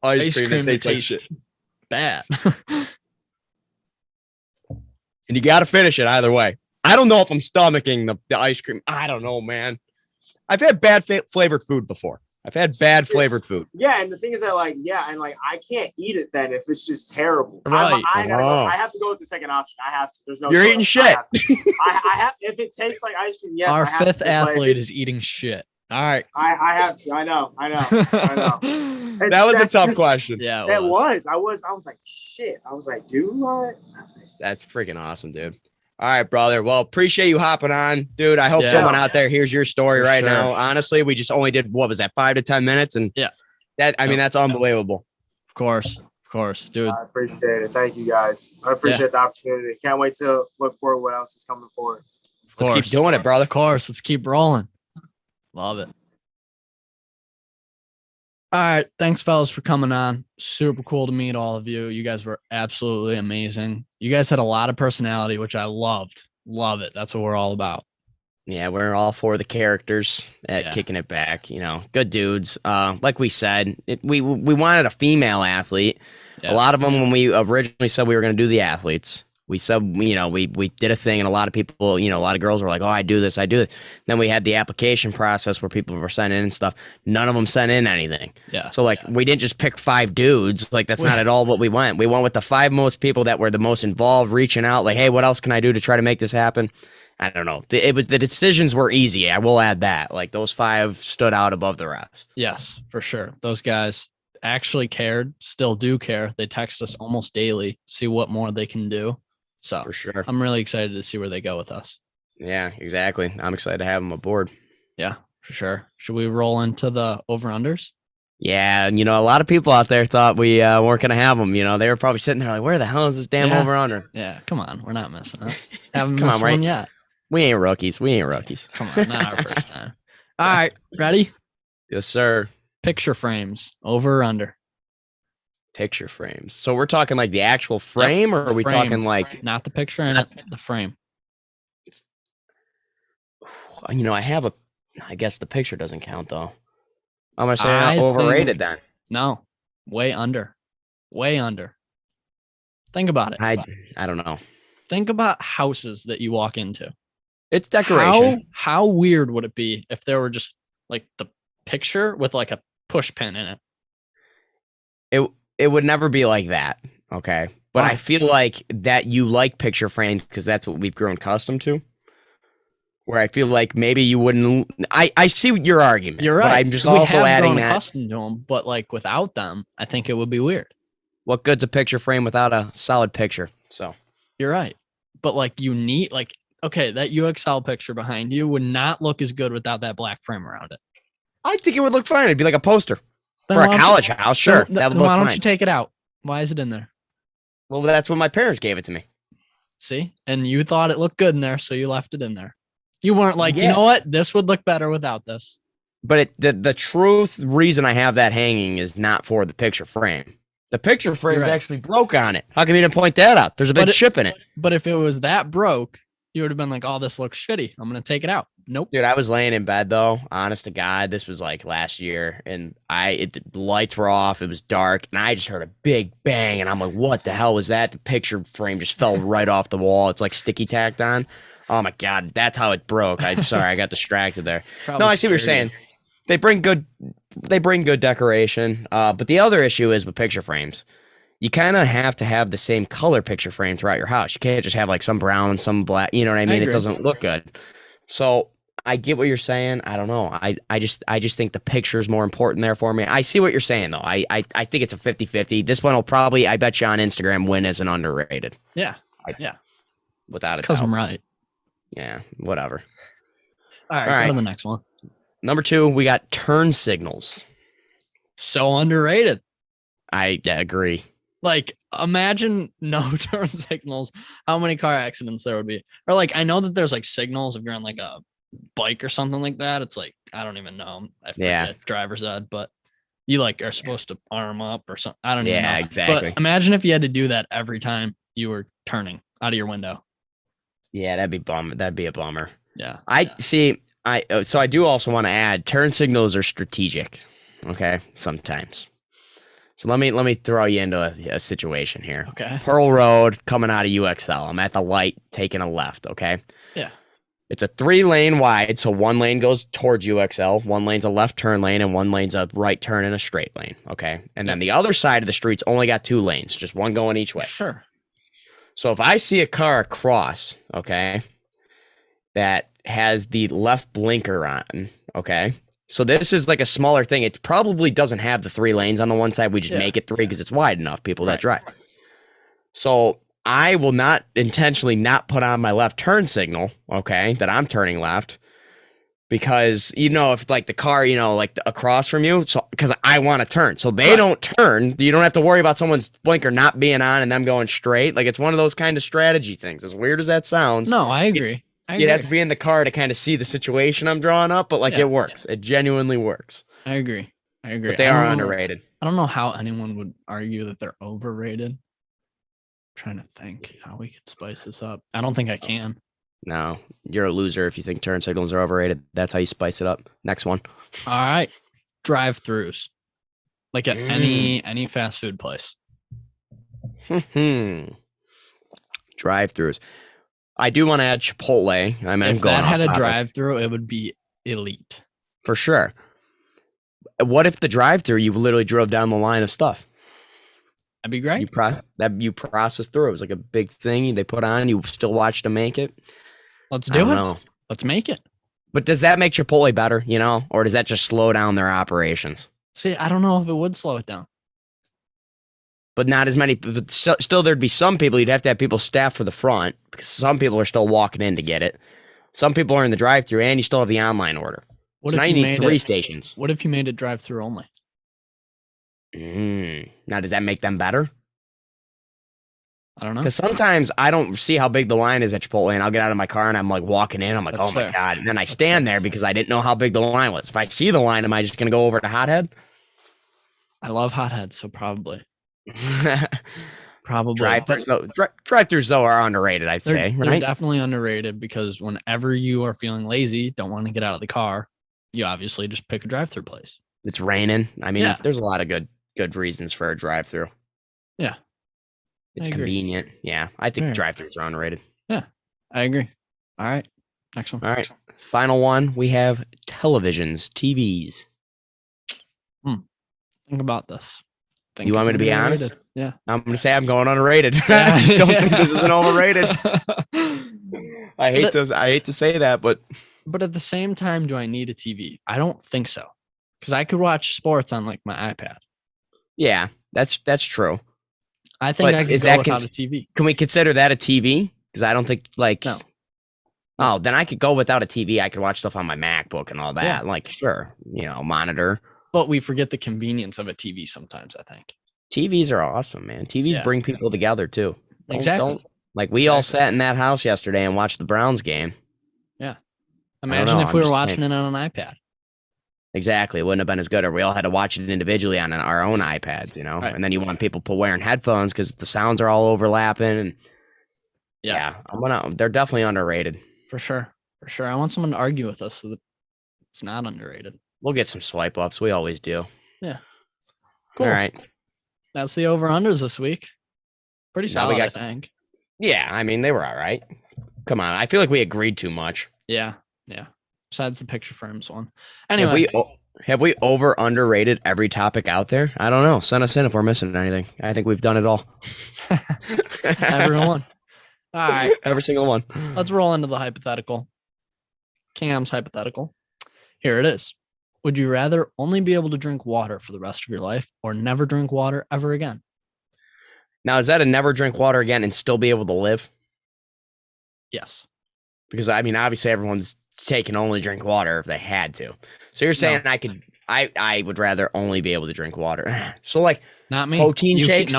ice cream that tastes like bad? And you got to finish it either way. I don't know if I'm stomaching the ice cream. I don't know, man. I've had bad flavored food before. I've had bad flavored food. Yeah, and the thing is that, I can't eat it then if it's just terrible. Right. I have to go with the second option. I have to. There's no. You're choice. eating shit. I have. If it tastes like ice cream, yes. Our I have fifth to athlete is eating shit. All right. I have to. I know. That was a tough question. Yeah, it was. I was like, shit. I was like, dude, what? That's freaking awesome, dude. All right, brother. Well, appreciate you hopping on, dude. I hope someone out there hears your story right now. Honestly, we just only did, what was that, 5 to 10 minutes? And that's unbelievable. Of course, dude. I appreciate it. Thank you, guys. I appreciate the opportunity. Can't wait to look forward to what else is coming forward. Let's keep doing it, brother. Of course. Let's keep rolling. Love it. All right. Thanks, fellas, for coming on. Super cool to meet all of you. You guys were absolutely amazing. You guys had a lot of personality, which I loved. Love it. That's what we're all about. Yeah, we're all for the characters at Kicking It Back. Good dudes. Like we said, we wanted a female athlete. Yeah. A lot of them, when we originally said we were going to do the athletes, We said, we did a thing, and a lot of people, a lot of girls were like, oh, I do this, I do it. Then we had the application process where people were sending in stuff. None of them sent in anything. Yeah. So we didn't just pick 5 dudes. Like, that's not at all what we went. We went with the 5 most people that were the most involved, reaching out, like, hey, what else can I do to try to make this happen? I don't know. The decisions were easy. I will add that. Like, those 5 stood out above the rest. Yes, for sure. Those guys actually cared, still do care. They text us almost daily, see what more they can do. So For sure. I'm really excited to see where they go with us. Yeah, exactly. I'm excited to have them aboard. Yeah, for sure. Should we roll into the over-unders? Yeah, and a lot of people out there thought we weren't going to have them. They were probably sitting there like, where the hell is this damn over-under? Yeah, come on. We're not missing it. Haven't Come missed on, right? one yet. We ain't rookies. Come on, not our first time. All right, ready? Yes, sir. Picture frames, over or under? Picture frames. So we're talking like the actual frame, or are we frame. talking like... Not the picture in it, the frame. I have I guess the picture doesn't count, though. I'm going to say overrated then. No, way under. Way under. Think about it. I don't know. Think about houses that you walk into. It's decoration. How weird would it be if there were just like the picture with like a push pin in it? It would never be like that, okay? But I feel like that you like picture frames because that's what we've grown accustomed to. Where I feel like maybe you wouldn't. I see your argument. You're right. But I'm just also adding that. Accustomed to them, but like without them, I think it would be weird. What good's a picture frame without a solid picture? So you're right. But like you need okay, that UXL picture behind you would not look as good without that black frame around it. I think it would look fine. It'd be like a poster for a college house. Sure, that would look fine. Why don't fine. you take it out? Why is it in there? Well, that's when my parents gave it to me. See, and you thought it looked good in there, so you left it in there. You weren't like, you know what? This would look better without this. But the truth reason I have that hanging is not for the picture frame. The picture frame actually broke on it. How come you didn't point that out? There's a big chip in it. But if it was that broke, you would have been like, oh, this looks shitty. I'm going to take it out. Nope. Dude, I was laying in bed, though. Honest to God, this was like last year. And the lights were off. It was dark. And I just heard a big bang. And I'm like, what the hell was that? The picture frame just fell right off the wall. It's like sticky tacked on. Oh, my God. That's how it broke. I'm sorry. I got distracted there. No, I see what you're saying. They bring good decoration. But the other issue is with picture frames. You kind of have to have the same color picture frame throughout your house. You can't just have like some brown, some black. You know what I mean? It doesn't look good. So I get what you're saying. I don't know. I just think the picture is more important there for me. I see what you're saying, though. I think it's a 50-50. This one will probably, I bet you on Instagram, win as an underrated. Yeah. Without a doubt. Because I'm right. Yeah, whatever. All right. Go to the next one. Number 2, we got turn signals. So underrated. I agree. Like, imagine no turn signals, how many car accidents there would be. Or like, I know that there's like signals if you're on like a bike or something like that. It's like, I don't even know. I forget driver's ed, but you like are supposed to arm up or something. I don't even know. Yeah, exactly. But imagine if you had to do that every time you were turning out of your window. Yeah, that'd be a bummer. Yeah. So I do also want to add turn signals are strategic. Okay. Sometimes. So let me throw you into a situation here. Okay. Pearl Road coming out of UXL. I'm at the light taking a left. Okay. Yeah. It's a 3-lane wide. So one lane goes towards UXL. One lane's a left turn lane and one lane's a right turn in a straight lane. Okay. And then the other side of the street's only got 2 lanes, just one going each way. Sure. So if I see a car across, okay, that has the left blinker on, okay, so this is like a smaller thing. It probably doesn't have the 3 lanes on the one side. We just make it 3 because it's wide enough, people that drive. So I will not intentionally not put on my left turn signal, okay, that I'm turning left. Because, if like the car, like across from you, so because I want to turn. So they don't turn. You don't have to worry about someone's blinker not being on and them going straight. Like it's one of those kind of strategy things. As weird as that sounds. No, I agree. You'd have to be in the car to kind of see the situation I'm drawing up, but it works. It genuinely works. I agree. But they are underrated. I don't know how anyone would argue that they're overrated. I'm trying to think how we could spice this up. I don't think I can. No, you're a loser if you think turn signals are overrated. That's how you spice it up. Next one. All right. Drive-throughs. Like at any fast food place. Drive-throughs. I do want to add Chipotle. I mean, If that had a drive-through, it would be elite. For sure. What if the drive-through, you literally drove down the line of stuff? That'd be great. You process through. It was like a big thing they put on. You still watched them make it. Let's do it. Let's make it. But does that make Chipotle better, or does that just slow down their operations? See, I don't know if it would slow it down. But not as many. But still, there'd be some people. You'd have to have people staff for the front because some people are still walking in to get it. Some people are in the drive-through, and you still have the online order. What so if now you need 3 stations. What if you made it drive-through only? Now, does that make them better? I don't know. Because sometimes I don't see how big the line is at Chipotle, and I'll get out of my car and I'm like walking in. I'm like, That's oh fair. my God. And then I stand there because I didn't know how big the line was. If I see the line, am I just going to go over to Hothead? I love hotheads, so probably. Probably. Drive-throughs, though, are underrated, I'd say. They're Right? definitely underrated because whenever you are feeling lazy, don't want to get out of the car, you obviously just pick a drive-through place. It's raining. I mean, Yeah. there's a lot of good reasons for a drive-through. Yeah. It's I agree. convenient. Yeah, I think Fair. drive-throughs are underrated. I agree. All right. Next one. All right. Final one. We have televisions, TVs. Think about this. You want me to be honest? Yeah. I'm going to say I'm going underrated. Yeah. I just don't think this isn't overrated. I hate to say that, but But at the same time, do I need a TV? I don't think so. Because I could watch sports on like my iPad. yeah, that's true. I think But I could is go that without a TV. Can we consider that a TV? Because I don't think No. Oh, then I could go without a TV. I could watch stuff on my MacBook and all that. Yeah. Like, sure, monitor. But we forget the convenience of a TV sometimes, I think. TVs are awesome, man. TVs Yeah. bring people together too. Exactly. Like we all sat in that house yesterday and watched the Browns game. Imagine know, if I'm we were just watching saying. it on an iPad. Exactly. It wouldn't have been as good, or we all had to watch it individually on our own iPads, Right. And then you want people wearing headphones because the sounds are all overlapping. And Yeah. they're definitely underrated. For sure. For sure. I want someone to argue with us so that it's not underrated. We'll get some swipe ups. We always do. Cool. All right. That's the over-unders this week. Pretty Now we solid, got- I think. Yeah. I mean, they were all right. Come on. I feel like we agreed too much. Yeah. Besides the picture frames one. Anyway, Have we over underrated every topic out there? I don't know. Send us in if we're missing anything. I think we've done it all. everyone. All right. Every single one. Let's roll into the hypothetical. Cam's hypothetical. Here it is. Would you rather only be able to drink water for the rest of your life or never drink water ever again? Now, is that a never drink water again and still be able to live? Yes. Because I mean, obviously everyone's taking only drink water if they had to. So you're saying I would rather only be able to drink water. So like Not me. protein shakes.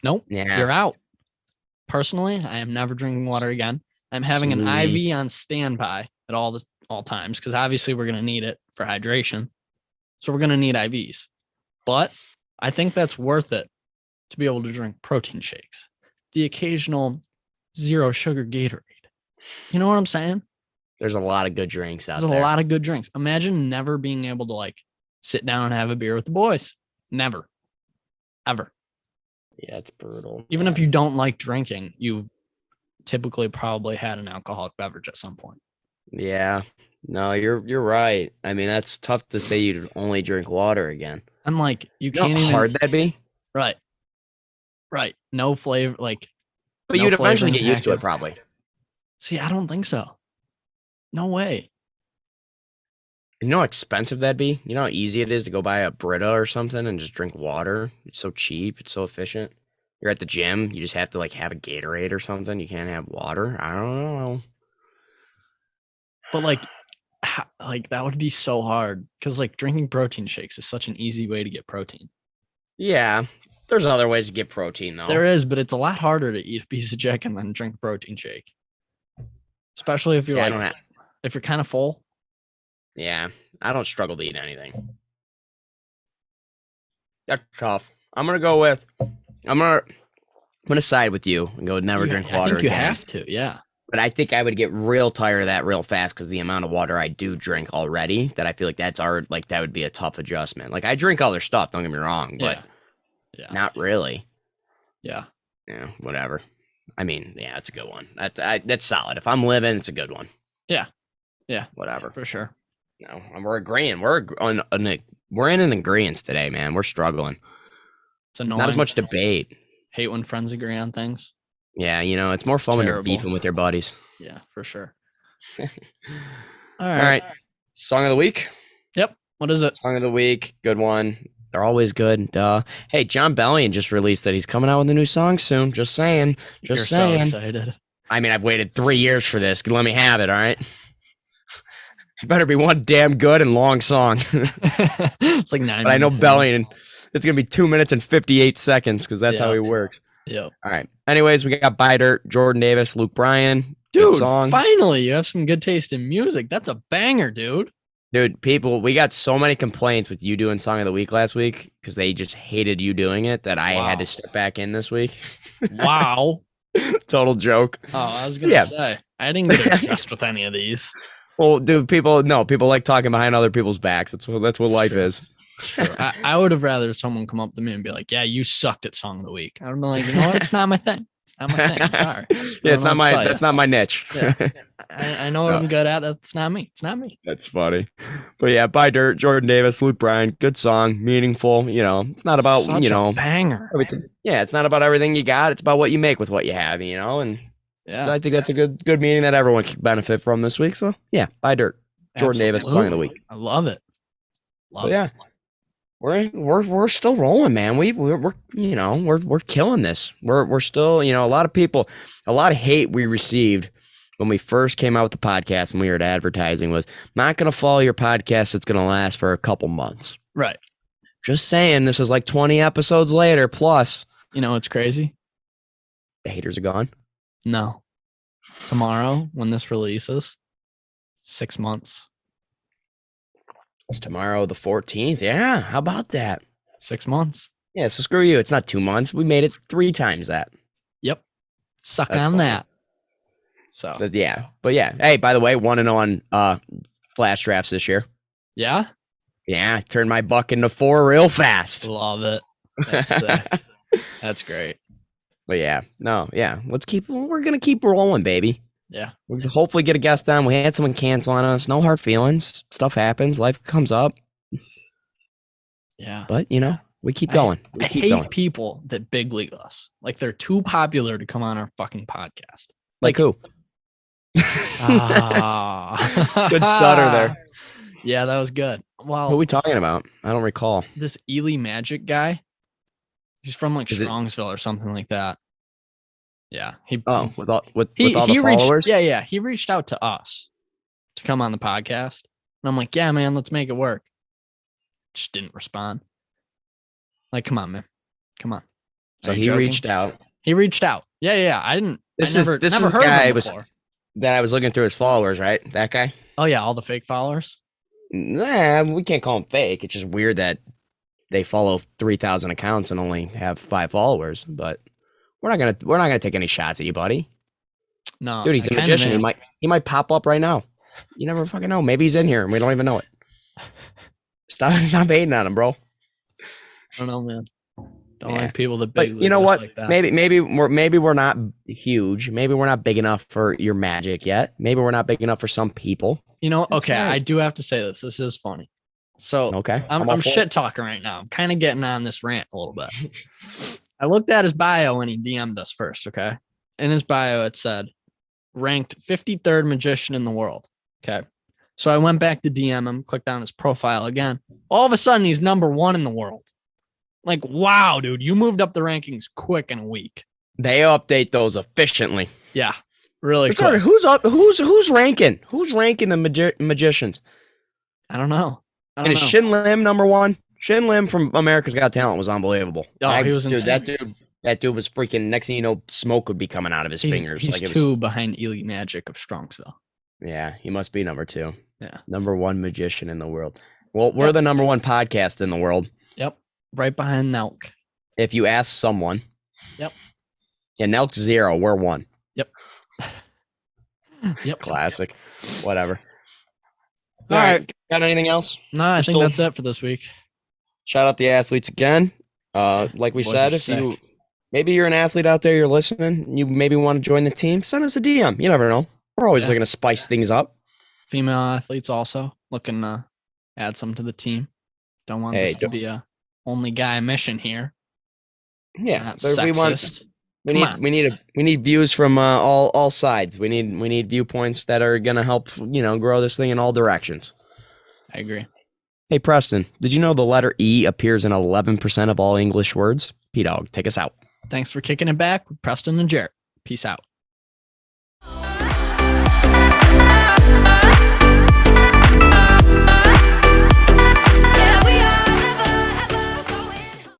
Nope. Yeah. You're out. Personally, I am never drinking water again. I'm having an Sweet. IV on standby at all times because obviously we're going to need it for hydration. So we're going to need IVs. But I think that's worth it to be able to drink protein shakes. The occasional 0 sugar Gatorade. You know what I'm saying? There's a lot of good drinks out There's there. a lot of good drinks. Imagine never being able to like sit down and have a beer with the boys. Never. Ever. Yeah, it's brutal. Even if you don't like drinking, you've typically probably had an alcoholic beverage at some point. Yeah. No, you're right. I mean, that's tough to say you'd only drink water again. And like you You know can't how even hard that'd be? right. No flavor like But no you'd eventually get flavoring used to it packets. probably. See, I don't think so. No way. You know how expensive that'd be? You know how easy it is to go buy a Brita or something and just drink water? It's so cheap. It's so efficient. You're at the gym. You just have to like have a Gatorade or something. You can't have water. I don't know. But like that would be so hard because like drinking protein shakes is such an easy way to get protein. Yeah. There's other ways to get protein though. There is, but it's a lot harder to eat a piece of chicken than drink a protein shake. Especially if you're See, I like, don't have- if you're kind of full. Yeah. I don't struggle to eat anything. That's tough. I'm gonna side with you and go never drink water I think you again. have to, yeah. But I think I would get real tired of that real fast because the amount of water I do drink already, that I feel like that would be a tough adjustment. Like I drink other stuff, don't get me wrong, but Yeah. not really. Yeah. Yeah, whatever. I mean, yeah, it's a good one. That's solid. If I'm living, it's a good one. Yeah. Whatever. For sure. No, we're agreeing. We're in an agreement today, man. We're struggling. It's annoying. Not as much debate. Hate when friends agree on things. Yeah, it's more fun when you're beefing with your buddies. Yeah, for sure. All right. Song of the week. Yep. What is it? Song of the week. Good one. They're always good. Duh. Hey, John Bellion just released that he's coming out with a new song soon. Just saying. You're so excited. I mean, I've waited 3 years for this. Let me have it, all right? It better be one damn good and long song. It's like 9 But I know Bellion, it's going to be 2 minutes and 58 seconds because that's how he works. Yep. All right. Anyways, we got Buy Dirt, Jordan Davis, Luke Bryan. Dude, song. Finally, you have some good taste in music. That's a banger, dude. Dude, people, we got so many complaints with you doing Song of the Week last week because they just hated you doing it that I had to step back in this week. Wow. Total joke. Oh, I was going to say, I didn't get adjust with any of these. Well, dude, people like talking behind other people's backs. That's what life is. Sure. I would have rather someone come up to me and be like, yeah, you sucked at Song of the Week. I would be like, you know what? It's not my thing. It's not my thing. I'm sorry. Yeah, that's not my niche. Yeah. I know what I'm good at. That's not me. It's not me. That's funny. But yeah, Buy Dirt, Jordan Davis, Luke Bryan, good song, meaningful. It's not about, Such a banger. Everything. Yeah, it's not about everything you got. It's about what you make with what you have, and so I think that's a good meaning that everyone can benefit from this week. So yeah, Buy Dirt, Jordan Davis, Song of the Week. I love it. Yeah. We're still rolling, man. We're killing this. We're still, a lot of hate we received when we first came out with the podcast and we were advertising was not going to follow your podcast that's going to last for a couple months. Right. Just saying, this is like 20 episodes later plus. It's crazy. The haters are gone. No. Tomorrow when this releases, 6 months. It's tomorrow, the 14th. Yeah, how about that? 6 months. Yeah, so screw you. It's not 2 months. We made it 3 times that. Yep. Suck That's on funny. that. So. But yeah. Hey, by the way, 1-0 on flash drafts this year. Yeah? Yeah, turned my buck into 4 real fast. Love it. That's sick. That's great. But yeah, we're going to keep rolling, baby. Yeah. We'll hopefully get a guest on. We had someone cancel on us. No hard feelings. Stuff happens. Life comes up. Yeah. But, we keep going. I hate people that big league us. Like they're too popular to come on our fucking podcast. Like who? Good stutter there. Yeah, that was good. Well, who are we talking about? I don't recall. This Ely Magic guy. He's from like Strongsville or something like that. Yeah. With all the followers? He reached out to us to come on the podcast. And I'm like, yeah, man, let's make it work. Just didn't respond. Like, come on, man. Come on. So he reached out. He reached out. Yeah. I didn't. This never is heard the guy of him before. that I was looking through his followers, right? That guy? Oh, yeah. All the fake followers. Nah, we can't call him fake. It's just weird that they follow 3,000 accounts and only have 5 followers. But we're not gonna take any shots at you, buddy. No, dude, he's a magician. He might pop up right now. You never fucking know. Maybe he's in here and we don't even know it. Stop hating on him, bro. I don't know, man. Don't like people that big. But you know what? Like that. Maybe we're not huge. Maybe we're not big enough for your magic yet. Maybe we're not big enough for some people. Okay, fine. I do have to say this. This is funny. So okay, I'm shit talking right now. I'm kind of getting on this rant a little bit. I looked at his bio when he DM'd us first. Okay, in his bio it said ranked 53rd magician in the world. Okay, so I went back to DM him, clicked on his profile again. All of a sudden, he's number 1 in the world. Like, wow, dude, you moved up the rankings quick in a week. They update those efficiently. Yeah, really. Sorry, who's up? Who's ranking? Who's ranking the magicians? I don't know. Is Shin Lim number 1? Shin Lim from America's Got Talent was unbelievable. Oh, he was insane. That dude was freaking. Next thing you know, smoke would be coming out of his fingers. He's 2 behind Ely Magic of Strongsville. Yeah, he must be number 2. Yeah, number 1 magician in the world. Well, we're the number 1 podcast in the world. Yep, right behind Nelk. If you ask someone. Yep. Yeah, Nelk's 0. We're 1. Yep. Yep. Classic. Whatever. All right. Got anything else? No, I think that's it for this week. Shout out the athletes again. Like we said, if Maybe you're an athlete out there, you're listening, you maybe want to join the team, send us a DM. You never know. We're always looking to spice things up. Female athletes also looking to add some to the team. Don't want this to be a only guy mission here. Yeah, not but sexist. we need views from all sides. We need viewpoints that are gonna help grow this thing in all directions. I agree. Hey Preston, did you know the letter E appears in 11% of all English words? P-Dog, take us out. Thanks for kicking it back with Preston and Jaret. Peace out.